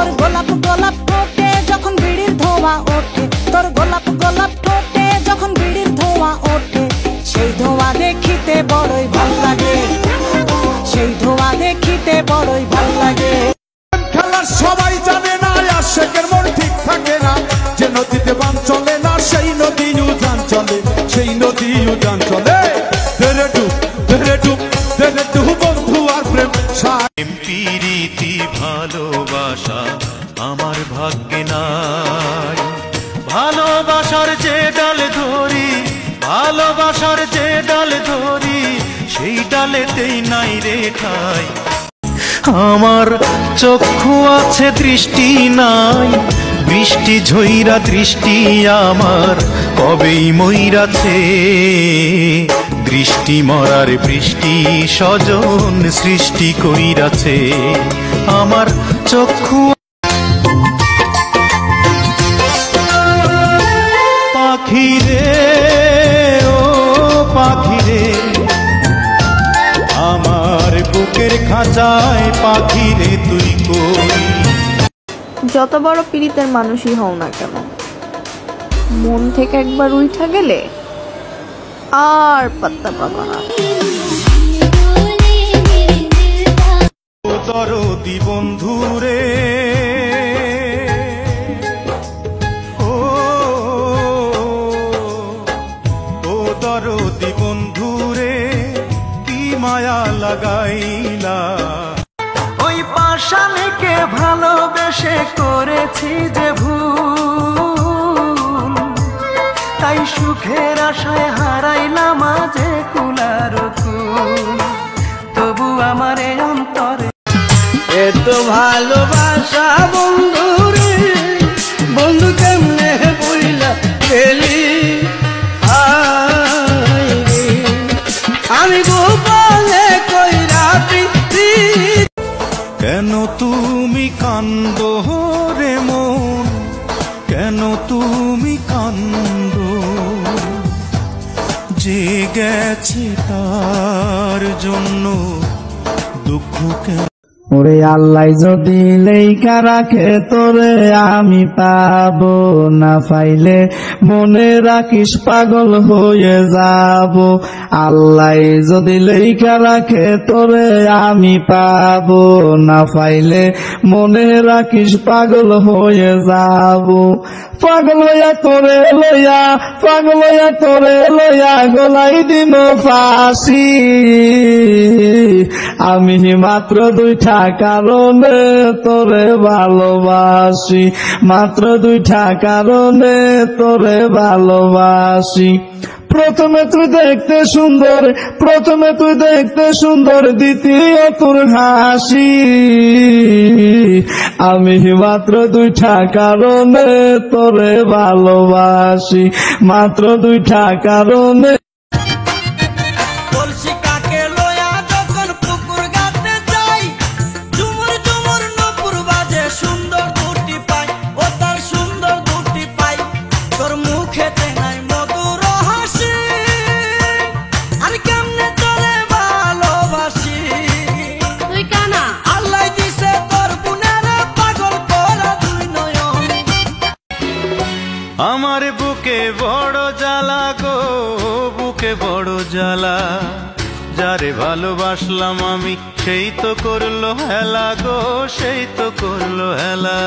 তোর গোলাপ গোলাপ ঠোঁটে যখন বিড়ির ধোঁয়া ওঠে, তোর গোলাপ গোলাপ ঠোঁটে যখন বিড়ির ধোঁয়া ওঠে, সেই ধোঁয়া দেখিতে বড়ই ভাল লাগে, সেই ধোঁয়া দেখিতে বড়ই ভাল লাগে। খেলার সবাই জানে না আশেকের মন ঠিক থাকে না, যে নদীতে বান চলে না সেই নদী উজান চলে, সেই নদী উজান চলে। ধরে ডুব ধরে ডুব ধরে ডুব বন্ধু আর প্রেম প্রীতি ভালোবাসা আমার ভাগ্যে নাই, ভালোবাসার যে ডাল ধরি, ভালোবাসার যে ডাল ধরি, সেই ডালেতেই নাই রে ঠাই। আমার চক্ষু আছে দৃষ্টি নাই, বৃষ্টি ঝইরা দৃষ্টি আমার কবেই মইরাছে, দৃষ্টি মরার বৃষ্টি স্বজন সৃষ্টি কইরাছে। আমার চক্ষু পাখিরে ও পাখিরে, আমার বুকের খাঁচায় পাখিরে তুই কই। যত বড় পীড়িতের মানুষই হও না কেন, মন থেকে একবার উঠা গেলে আর পাত্তা পাবা না। দরদি বন্ধুরে ও দরদি বন্ধুরে, কি মায়া লাগাইলা। ওই পাশানিকে ভালোবেসে করেছি যে ভুল, তাই সুখের আশায় হারাইলাম মাঝে কুলার কুল, তবু আমার এই অন্তরে এত ভালোবাসা বন্ধু রে, বন্ধু কেমনে বইলা গেলি, আমি গোপনে কইরা প্রীতি। কেন তুমি কান্দো রে মন, কেন তুমি কান্দো, যে গেছে তার জন্য দুঃখ কেন। ওরে আল্লাহ যদি লেখা রাখে তোরে আমি পাবো, না পাইলে মনে রাখিস পাগল হয়ে যাব। আল্লাহ যদি লেখা রাখে তোরে আমি পাবো, না পাইলে মনে রাখিস পাগল হয়ে যাব। পাগল হইয়া তোরে লইয়া, পাগল হইয়া তোরে লইয়া গলাই দিন ফাঁসি, আমি মাত্র দুইটা কারণে তোরে ভালোবাসি, মাত্র দুইটা কারণে তোরে ভালোবাসি। প্রথমে তুই দেখতে সুন্দর, প্রথমে তুই দেখতে সুন্দর, দ্বিতীয় তোর হাসি, আমি মাত্র দুইটা কারণে তোরে ভালোবাসি, মাত্র দুইটা কারণে। আমার বুকে বড় জ্বালা গো, বুকে বড় জ্বালা, যারে ভালোবাসলাম আমি সেই তো করলো হেলা গো, সেই তো করলো হেলা।